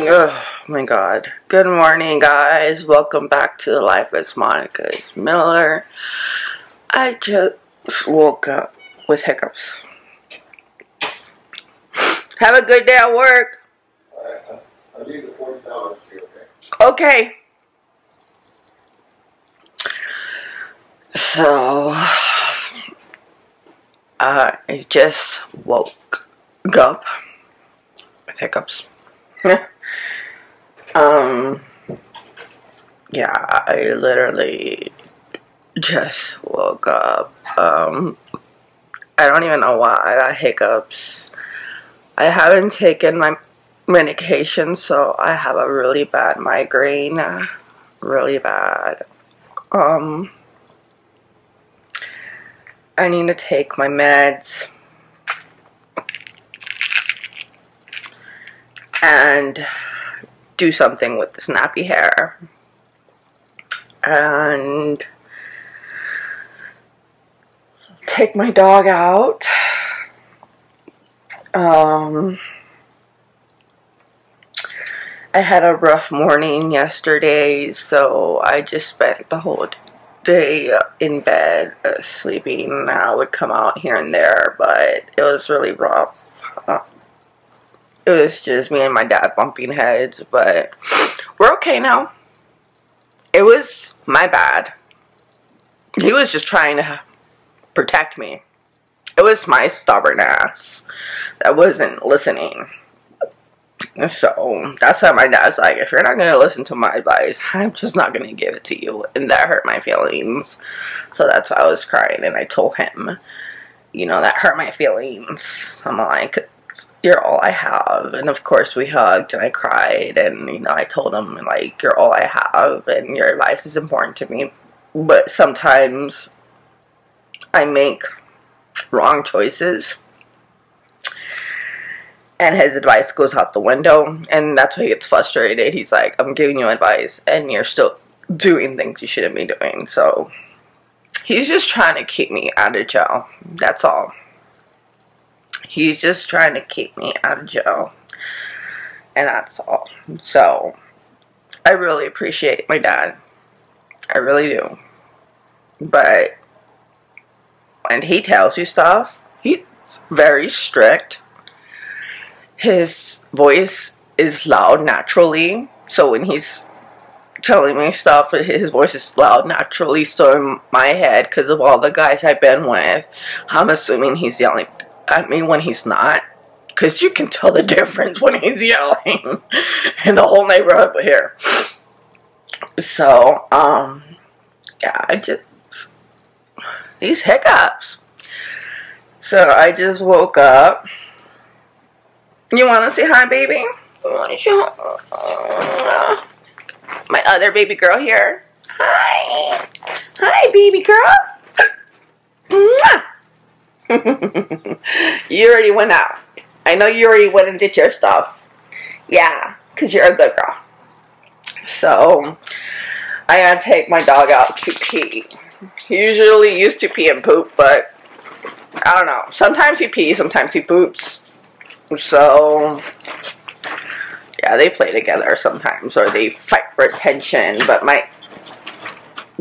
Oh my god. Good morning, guys. Welcome back to the Life with Monica Miller. I just woke up with hiccups. Have a good day at work. I'll leave the $40, okay? Okay. So, I just woke up with hiccups. Yeah, I literally just woke up. I don't even know why I got hiccups. I haven't taken my medication, so I have a really bad migraine. Really bad. I need to take my meds. And do something with the snappy hair. And take my dog out. I had a rough morning yesterday, so I just spent the whole day in bed sleeping. I would come out here and there, but it was really rough. It was just me and my dad bumping heads, but we're okay now. It was my bad. He was just trying to protect me. It was my stubborn ass that wasn't listening. So that's why my dad's like, if you're not going to listen to my advice, I'm just not going to give it to you. And that hurt my feelings. So that's why I was crying, and I told him, you know, that hurt my feelings. I'm like, you're all I have. And of course we hugged and I cried, and you know, I told him, like, you're all I have and your advice is important to me, but sometimes I make wrong choices and his advice goes out the window, and that's why he gets frustrated. He's like, I'm giving you advice and you're still doing things you shouldn't be doing. So he's just trying to keep me out of jail. That's all. He's just trying to keep me out of jail. And that's all. So, I really appreciate my dad. I really do. But, when he tells you stuff, he's very strict. His voice is loud naturally. So, when he's telling me stuff, his voice is loud naturally. So, in my head, because of all the guys I've been with, I'm assuming he's yelling at me when he's not, because you can tell the difference when he's yelling in the whole neighborhood here. So, yeah, these hiccups. So, I just woke up. You want to say hi, baby? You want to show my other baby girl here? Hi. Hi, baby girl. Mwah. You already went out. I know you already went and did your stuff. Yeah, because you're a good girl. So, I gotta take my dog out to pee. He usually used to pee and poop, but I don't know. Sometimes he pees, sometimes he poops. So, yeah, they play together sometimes, or they fight for attention, but my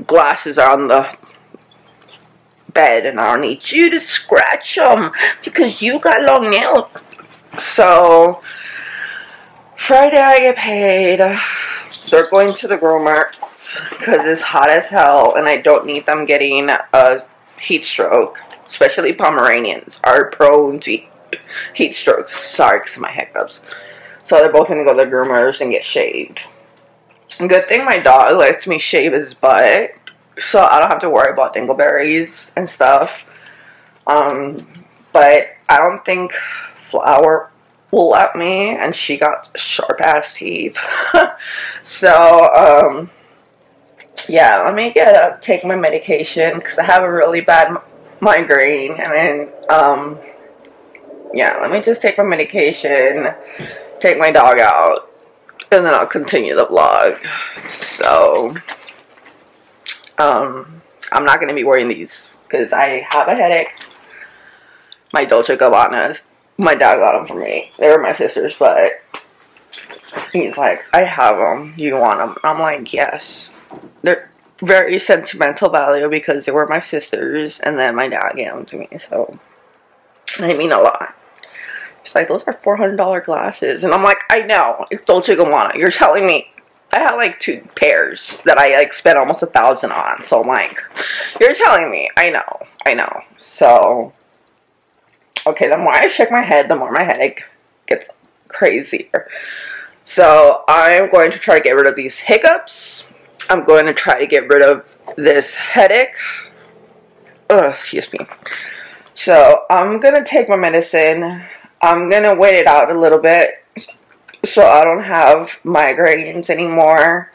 glasses are on the bed and I don't need you to scratch them because you got long nails. So Friday I get paid. They're going to the groomer because it's hot as hell and I don't need them getting a heat stroke. Especially Pomeranians are prone to heat strokes. Sorry, because of my hiccups. So they're both going to go to the groomers and get shaved. Good thing my dog lets me shave his butt, so I don't have to worry about dingleberries and stuff. But I don't think Flower will let me, and she got sharp ass teeth. So, yeah, let me take my medication, because I have a really bad migraine, and then, yeah, let me just take my medication, take my dog out, and then I'll continue the vlog. So, I'm not going to be wearing these because I have a headache. my Dolce & Gabbanas. My dad got them for me. They were my sister's, but he's like, I have them. You want them? I'm like, yes. They're very sentimental value because they were my sister's, and then my dad gave them to me, so they mean a lot. She's like, those are $400 glasses. And I'm like, I know. It's Dolce & Gabbana. You're telling me. I had like 2 pairs that I like spent almost $1,000 on. So I'm like, you're telling me. I know. I know. So, okay, the more I shake my head, the more my headache gets crazier. So I'm going to try to get rid of these hiccups. I'm going to try to get rid of this headache. Excuse me. So I'm going to take my medicine. I'm going to wait it out a little bit so I don't have migraines anymore,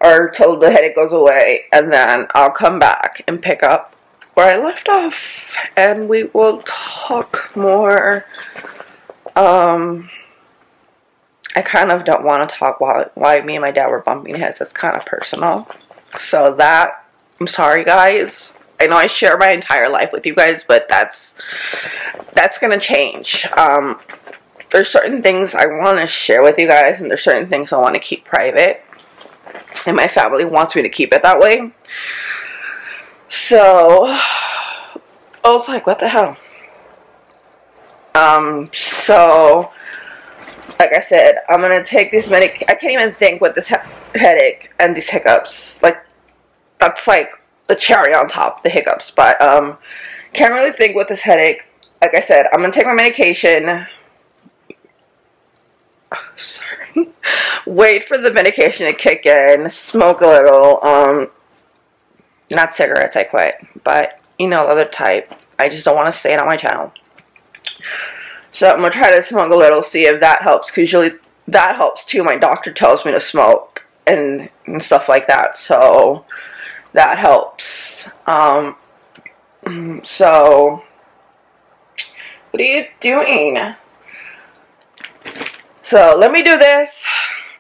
or till the headache goes away, and then I'll come back and pick up where I left off, and we will talk more. I kind of don't want to talk why me and my dad were bumping heads. It's kind of personal. So that, I'm sorry guys. I know I share my entire life with you guys, but that's gonna change. There's certain things I want to share with you guys, and there's certain things I want to keep private, and my family wants me to keep it that way. So I was like, what the hell? So like I said, I'm gonna take these I can't even think with this headache and these hiccups. Like, that's like the cherry on top, the hiccups. But can't really think with this headache. Like I said, I'm gonna take my medication. Sorry. Wait for the medication to kick in. Smoke a little. Not cigarettes, I quit. But you know, the other type. I just don't want to say it on my channel. So I'm gonna try to smoke a little, see if that helps. Cause usually that helps too. My doctor tells me to smoke and stuff like that. So that helps. So what are you doing? So let me do this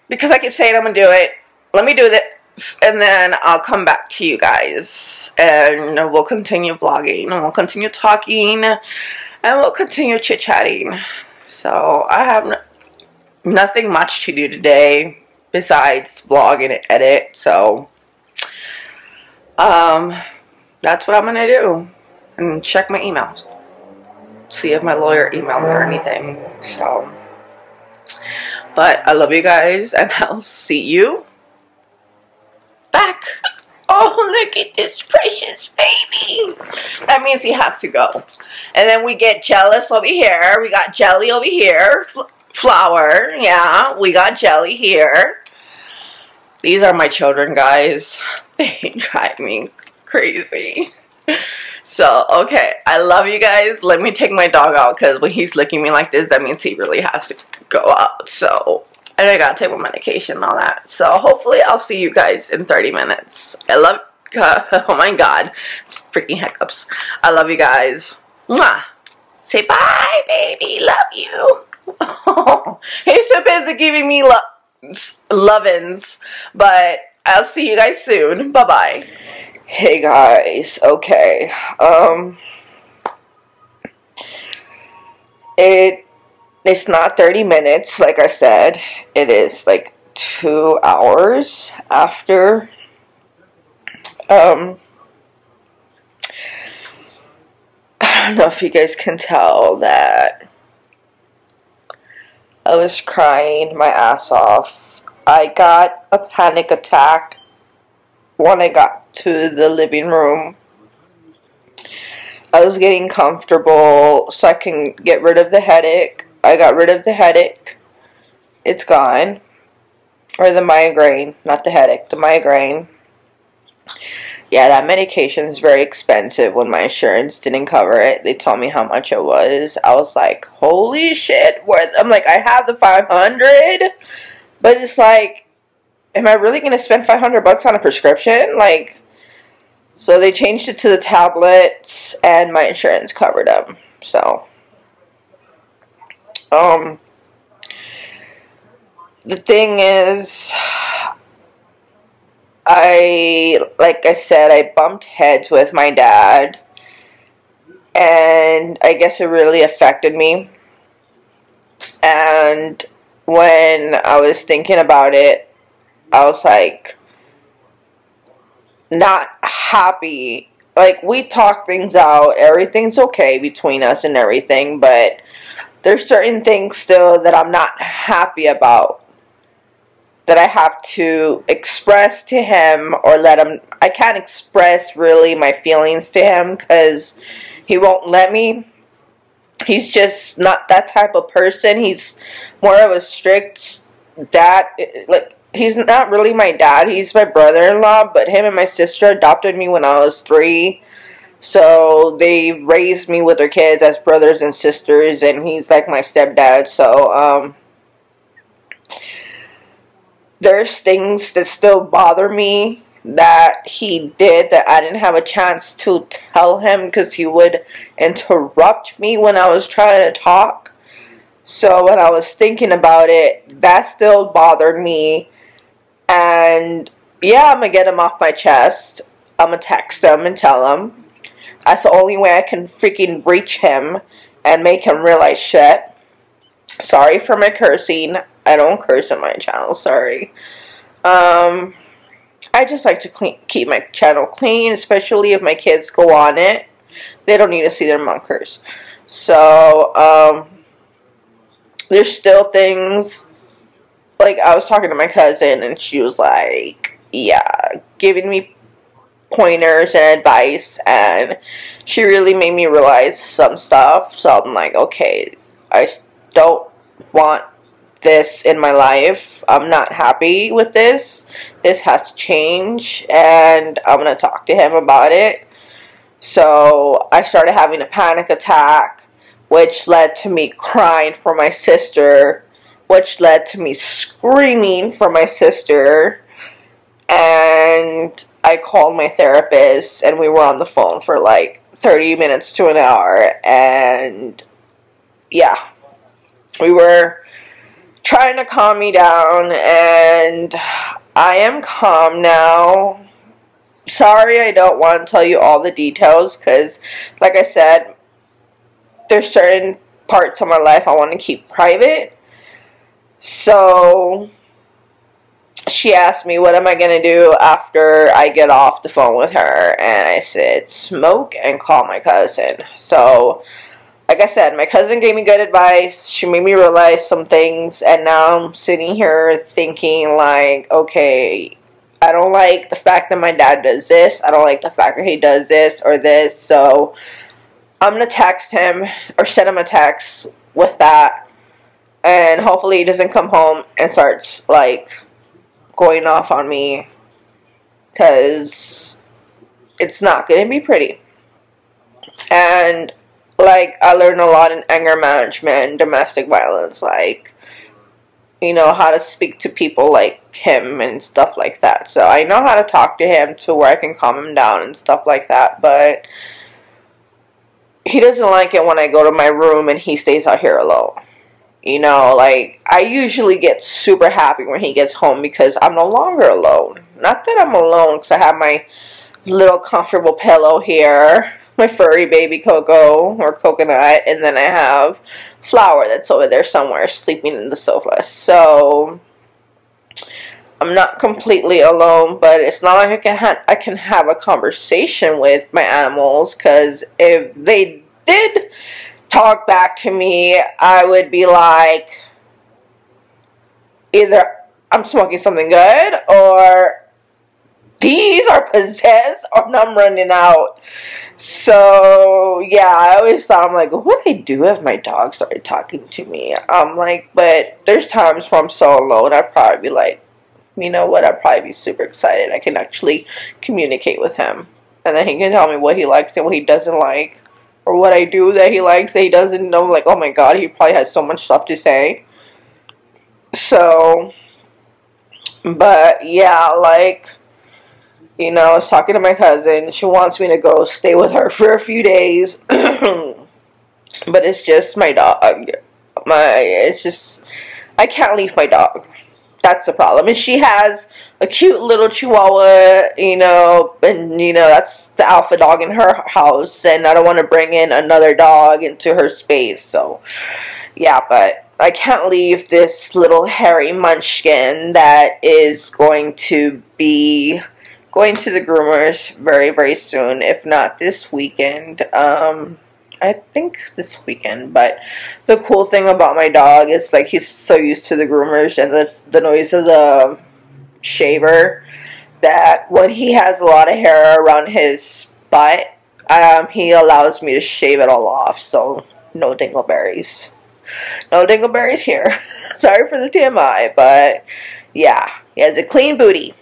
because I keep saying I'm gonna do it. Let me do this, and then I'll come back to you guys, and we'll continue vlogging, and we'll continue talking, and we'll continue chit-chatting. So I have nothing much to do today besides vlog and edit. So that's what I'm gonna do, and check my emails, see if my lawyer emailed me or anything. So, but I love you guys, and I'll see you back. Oh, look at this precious baby. That means he has to go. And then we get Jealous over here. We got Jelly over here. Flower. Yeah, we got Jelly here. These are my children, guys. They drive me crazy. So, okay. I love you guys. Let me take my dog out, because when he's licking me like this, that means he really has to go out. So, and I gotta take my medication and all that. So hopefully I'll see you guys in 30 minutes. I love, oh my God, it's freaking hiccups. I love you guys. Mwah. Say bye, baby. Love you. Oh, he's so busy giving me lovin's. But I'll see you guys soon. Bye-bye. Hey guys. Okay. It's not 30 minutes, like I said. It is like 2 hours after. I don't know if you guys can tell that I was crying my ass off. I got a panic attack when I got to the living room. I was getting comfortable so I can get rid of the headache. I got rid of the headache. It's gone. Or the migraine. Not the headache. The migraine. Yeah, that medication is very expensive. When my insurance didn't cover it, they told me how much it was. I was like, holy shit. I'm like, I have the $500. But it's like, am I really going to spend $500 on a prescription? Like, so they changed it to the tablets, and my insurance covered them. So, the thing is, like I said, I bumped heads with my dad, and I guess it really affected me. And when I was thinking about it, I was like, not happy. Like, we talk things out, everything's okay between us and everything, but there's certain things still that I'm not happy about, that I have to express to him, or let him. I can't express really my feelings to him because he won't let me. He's just not that type of person. He's more of a strict dad. Like, he's not really my dad. He's my brother-in-law, but him and my sister adopted me when I was 3. So they raised me with their kids as brothers and sisters, and he's like my stepdad. So there's things that still bother me that he did that I didn't have a chance to tell him because he would interrupt me when I was trying to talk. So when I was thinking about it, that still bothered me. And yeah, I'm gonna get him off my chest. I'm gonna text him and tell him. That's the only way I can freaking reach him and make him realize shit. Sorry for my cursing. I don't curse on my channel, sorry. I just like to keep my channel clean, especially if my kids go on it. They don't need to see their mom curse. So, there's still things, like, I was talking to my cousin, and she was like, yeah, giving me pointers and advice, and she really made me realize some stuff. So I'm like, okay, I don't want this in my life. I'm not happy with this. This has to change, and I'm gonna talk to him about it. So I started having a panic attack, which led to me crying for my sister, which led to me screaming for my sister. And I called my therapist, and we were on the phone for like 30 minutes to an hour, and yeah, we were trying to calm me down, and I am calm now. Sorry, I don't want to tell you all the details, because like I said, there's certain parts of my life I want to keep private. So she asked me, what am I going to do after I get off the phone with her? And I said, smoke and call my cousin. So, like I said, my cousin gave me good advice. She made me realize some things. And now I'm sitting here thinking, like, okay, I don't like the fact that my dad does this. I don't like the fact that he does this or this. So I'm going to text him or send him a text with that. And hopefully he doesn't come home and starts, like, going off on me, because it's not going to be pretty. And like, I learned a lot in anger management and domestic violence, like, you know, how to speak to people like him and stuff like that. So I know how to talk to him to where I can calm him down and stuff like that, but he doesn't like it when I go to my room and he stays out here alone. You know, like, I usually get super happy when he gets home because I'm no longer alone. Not that I'm alone, because I have my little comfortable pillow here, my furry baby Coco, or Coconut, and then I have Flower that's over there somewhere sleeping in the sofa. So I'm not completely alone, but it's not like I can have a conversation with my animals, because if they did talk back to me, I would be like, either I'm smoking something good, or these are possessed, or I'm running out. So yeah, I always thought, I'm like, what would I do if my dog started talking to me? I'm like, but there's times where I'm so alone, I'd probably be like, you know what, I'd probably be super excited. I can actually communicate with him, and then he can tell me what he likes and what he doesn't like, or what I do that he likes that he doesn't know. Like, oh my god, he probably has so much stuff to say. So, but yeah, like, you know, I was talking to my cousin. She wants me to go stay with her for a few days. But it's just my dog. It's just, I can't leave my dog. That's the problem. And she has a cute little chihuahua, you know, and, you know, that's the alpha dog in her house, and I don't want to bring in another dog into her space, so, yeah, but I can't leave this little hairy munchkin that is going to be going to the groomers very, very soon, if not this weekend. I think this weekend, but the cool thing about my dog is, like, he's so used to the groomers and the noise of the shaver that when he has a lot of hair around his butt, he allows me to shave it all off, so no dingleberries. No dingleberries here. Sorry for the TMI, but yeah, he has a clean booty.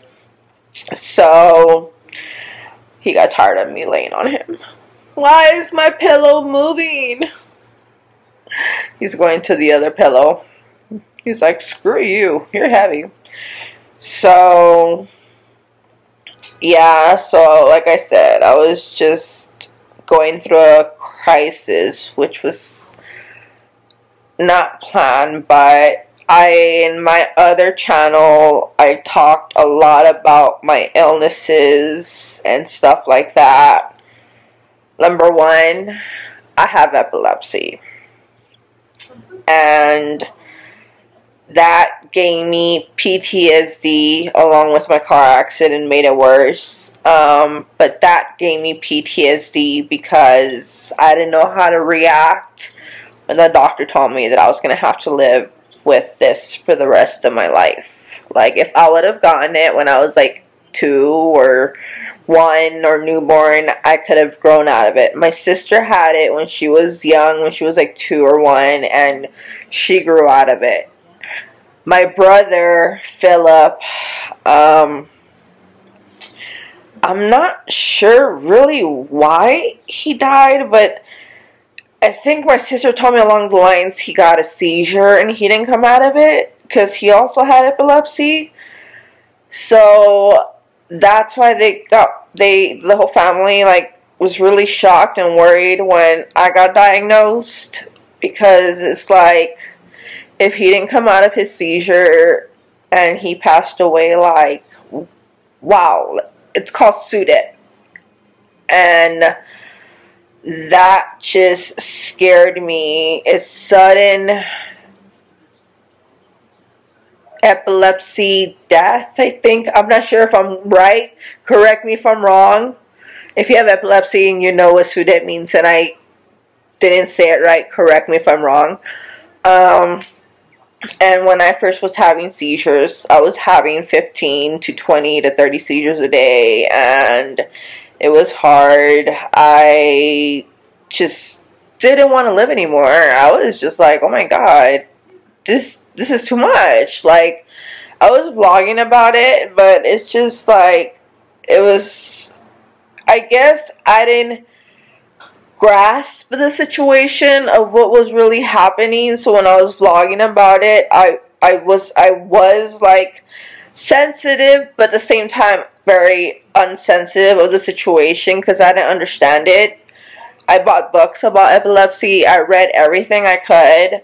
So he got tired of me laying on him. Why is my pillow moving? He's going to the other pillow. He's like, screw you, you're heavy. So, yeah, so like I said, I was just going through a crisis, which was not planned, but in my other channel, I talked a lot about my illnesses and stuff like that. Number one, I have epilepsy, and that gave me PTSD along with my car accident and made it worse. But that gave me PTSD because I didn't know how to react when the doctor told me that I was going to have to live with this for the rest of my life. Like, if I would have gotten it when I was like 2 or 1 or newborn, I could have grown out of it. My sister had it when she was young, when she was like 2 or 1, and she grew out of it. My brother, Philip, I'm not sure really why he died, but I think my sister told me along the lines he got a seizure and he didn't come out of it because he also had epilepsy. So that's why the whole family, like, was really shocked and worried when I got diagnosed, because it's like, if he didn't come out of his seizure and he passed away, like, wow, it's called SUDIT. And that just scared me. It's sudden epilepsy death, I think. I'm not sure if I'm right. Correct me if I'm wrong. If you have epilepsy and you know what SUDIT means and I didn't say it right, correct me if I'm wrong. And when I first was having seizures, I was having 15 to 20 to 30 seizures a day, and it was hard. I just didn't want to live anymore. I was just like, oh my god, this is too much. Like, I was vlogging about it, but it's just like, it was, I guess I didn't grasp the situation of what was really happening. So when I was vlogging about it, I was like sensitive, but at the same time very unsensitive of the situation because I didn't understand it. I bought books about epilepsy. I read everything I could,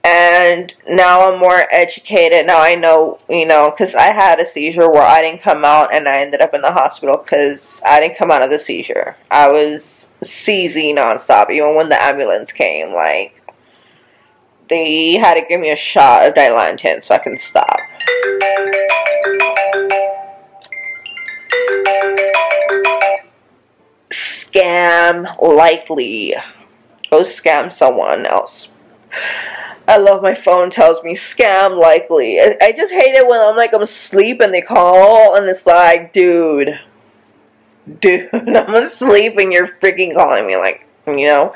and now I'm more educated. Now I know, you know, because I had a seizure where I didn't come out, and I ended up in the hospital because I didn't come out of the seizure. I was seizing nonstop, even when the ambulance came. Like, they had to give me a shot of Dilantin so I can stop. Scam likely. Go scam someone else. I love my phone tells me scam likely. I just hate it when I'm asleep and they call and it's like, dude, I'm asleep and you're freaking calling me, like, you know.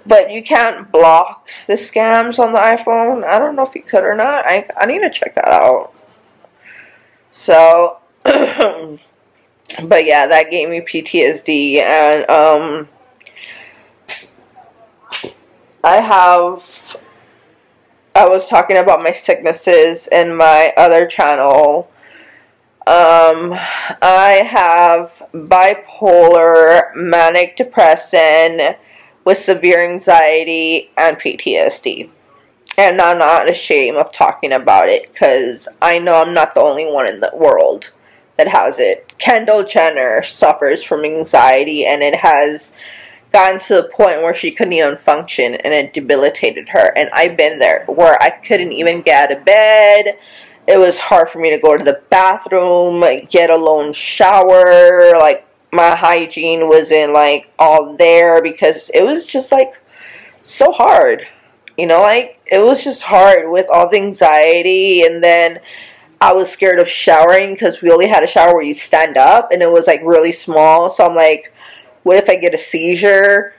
But you can't block the scams on the iPhone. I don't know if you could or not. I need to check that out. So, but yeah, that gave me PTSD, and I was talking about my sicknesses in my other channel. I have bipolar, manic depression with severe anxiety and PTSD. And I'm not ashamed of talking about it because I know I'm not the only one in the world that has it. Kendall Jenner suffers from anxiety, and it has gotten to the point where she couldn't even function, and it debilitated her. And I've been there where I couldn't even get out of bed. It was hard for me to go to the bathroom, like, get alone shower. Like, my hygiene wasn't like all there because it was just like so hard. You know, like, it was just hard with all the anxiety, and then I was scared of showering because we only had a shower where you stand up, and it was like really small. So I'm like, what if I get a seizure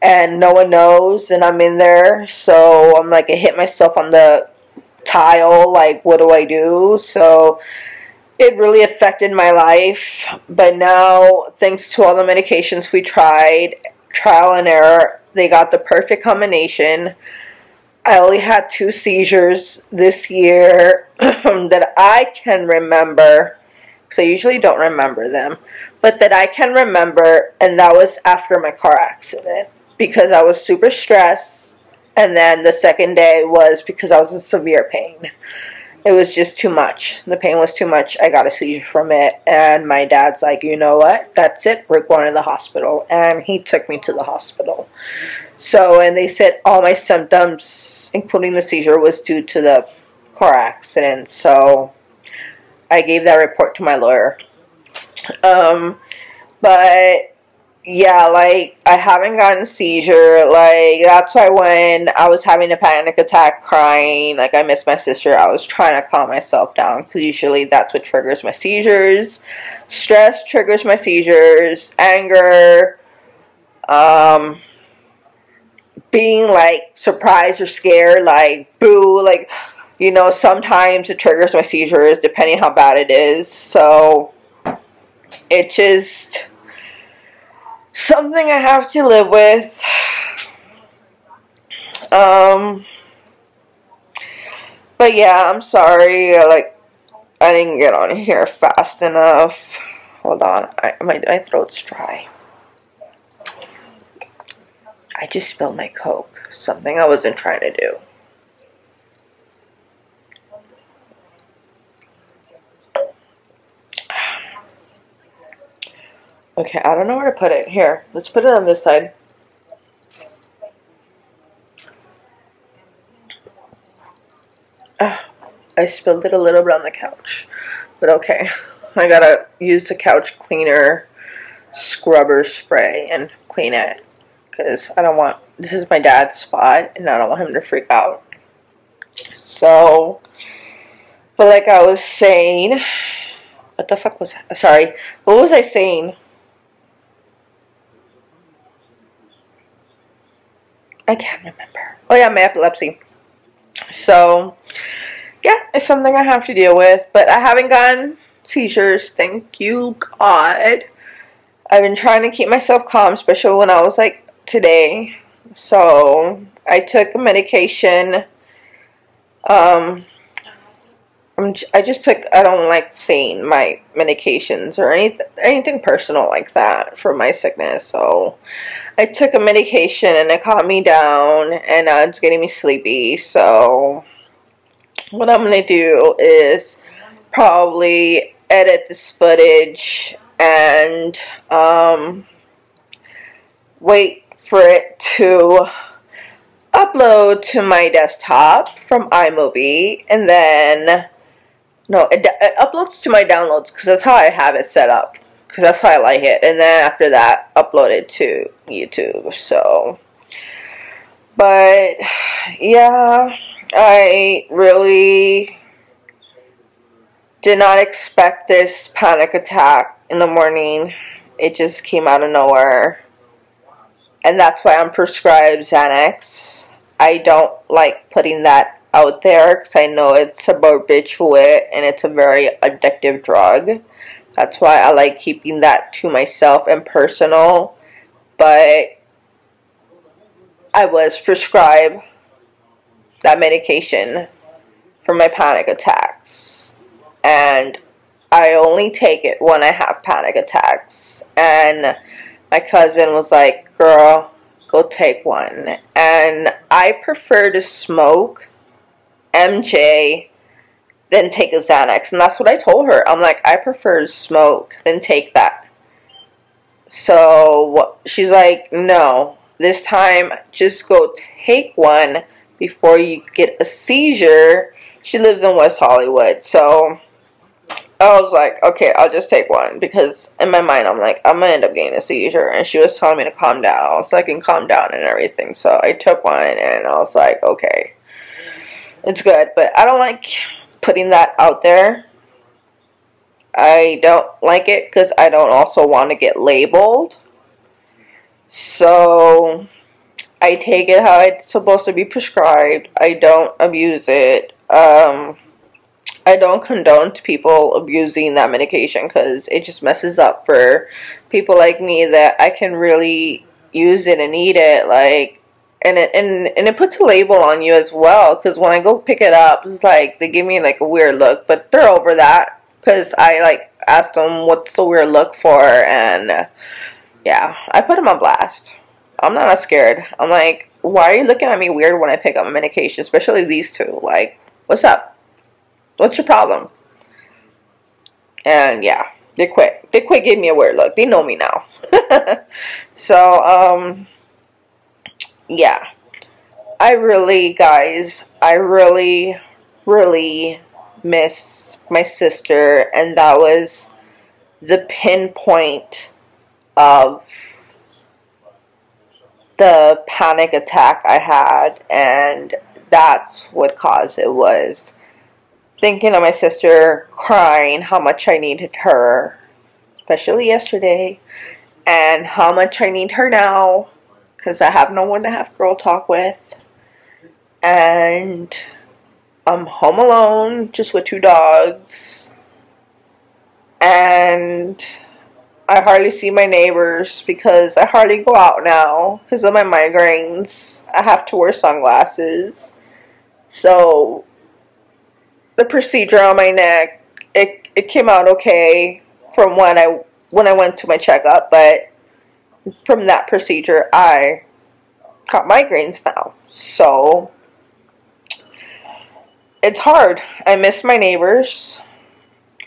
and no one knows and I'm in there? So I'm like, I hit myself on the tile, like, what do I do? So it really affected my life. But now, thanks to all the medications we tried, trial and error, they got the perfect combination. I only had 2 seizures this year that I can remember, because I usually don't remember them, but that I can remember, and that was after my car accident, because I was super stressed, and then the second day was because I was in severe pain. It was just too much. The pain was too much. I got a seizure from it, and my dad's like, you know what, that's it, we're going to the hospital, and he took me to the hospital. So, and they said all my symptoms, including the seizure, was due to the car accident. So I gave that report to my lawyer. But yeah, like, I haven't gotten a seizure. Like, that's why when I was having a panic attack crying, like, I missed my sister, I was trying to calm myself down, because usually that's what triggers my seizures. Stress triggers my seizures. Anger, being like surprised or scared, like boo, like, you know, sometimes it triggers my seizures depending how bad it is. So it's just something I have to live with. But yeah, I'm sorry, like, I didn't get on here fast enough. Hold on, my throat's dry. I just spilled my Coke, something I wasn't trying to do. Okay, I don't know where to put it. Here, let's put it on this side. I spilled it a little bit on the couch, but okay. I gotta use the couch cleaner scrubber spray and clean it, because I don't want, this is my dad's spot, and I don't want him to freak out. So, but like I was saying, what the fuck was, sorry, what was I saying? I can't remember. Oh yeah, my epilepsy. So, yeah, it's something I have to deal with, but I haven't gotten seizures, thank you God. I've been trying to keep myself calm, especially when I was like today. So I took a medication. I just took, I don't like saying my medications or anything personal like that for my sickness. So I took a medication and it calmed me down, and now it's getting me sleepy. So what I'm going to do is probably edit this footage and wait for it to upload to my desktop from iMovie, and then, no, it uploads to my downloads, because that's how I have it set up, because that's how I like it, and then after that, upload it to YouTube. So, but yeah, I really did not expect this panic attack in the morning. It just came out of nowhere. And that's why I'm prescribed Xanax. I don't like putting that out there because I know it's a barbiturate and it's a very addictive drug. That's why I like keeping that to myself and personal. But I was prescribed that medication for my panic attacks. And I only take it when I have panic attacks. And my cousin was like, girl, go take one. And I prefer to smoke MJ than take a Xanax. And that's what I told her. I'm like, I prefer to smoke than take that. So she's like, no, this time just go take one before you get a seizure. She lives in West Hollywood. So I was like, okay, I'll just take one, because in my mind I'm like, I'm gonna end up getting a seizure, and she was telling me to calm down so I can calm down and everything. So I took one and I was like, okay, it's good, but I don't like putting that out there. I don't like it because I don't also want to get labeled. So I take it how it's supposed to be prescribed. I don't abuse it. I don't condone people abusing that medication, because it just messes up for people like me that I can really use it and need it, like, and it puts a label on you as well, because when I go pick it up, it's like they give me like a weird look, but they're over that, because I like asked them what's the weird look for, and yeah, I put them on blast. I'm not scared. I'm like, why are you looking at me weird when I pick up a medication, especially these two? Like, what's up? What's your problem? And yeah, they quit. They quit giving me a weird look. They know me now. So, yeah. I really, guys, I really, really miss my sister. And that was the pinpoint of the panic attack I had. And that's what caused it, was thinking of my sister, crying how much I needed her, especially yesterday, and how much I need her now, because I have no one to have girl talk with, and I'm home alone, just with 2 dogs, and I hardly see my neighbors, because I hardly go out now, because of my migraines. I have to wear sunglasses, so the procedure on my neck, it came out okay from when I went to my checkup, but from that procedure I got migraines now. So it's hard. I miss my neighbors.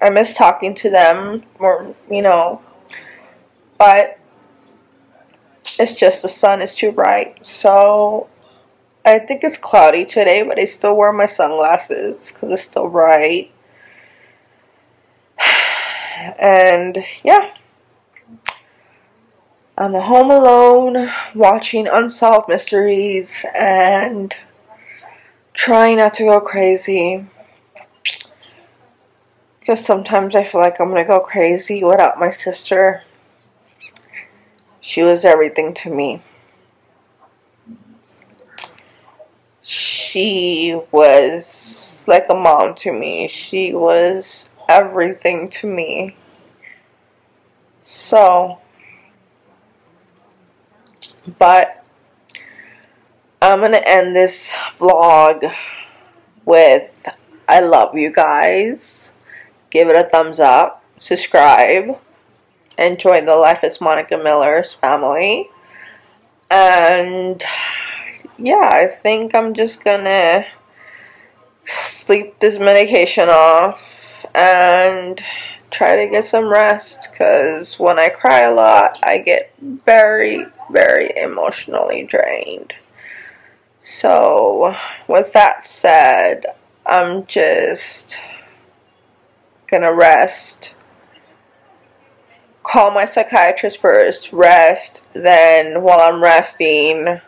I miss talking to them more, you know, but it's just the sun is too bright. So I think it's cloudy today, but I still wear my sunglasses because it's still bright. And yeah, I'm home alone watching Unsolved Mysteries and trying not to go crazy, because sometimes I feel like I'm gonna go crazy without my sister. She was everything to me. She was like a mom to me. She was everything to me. So, but I'm gonna end this vlog with, I love you guys. Give it a thumbs up, subscribe, and join the Life is Monica Miller's family. And yeah, I think I'm just gonna sleep this medication off and try to get some rest, because when I cry a lot, I get very, very emotionally drained. So, with that said, I'm just gonna rest. Call my psychiatrist first, rest, then while I'm resting,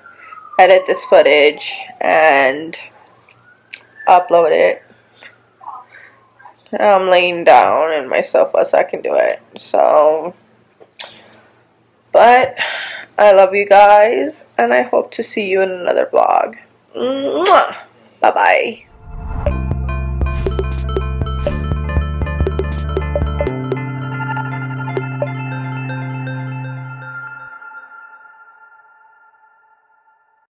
edit this footage and upload it. I'm laying down in my sofa so I can do it. So, but I love you guys, and I hope to see you in another vlog. Mwah! Bye-bye.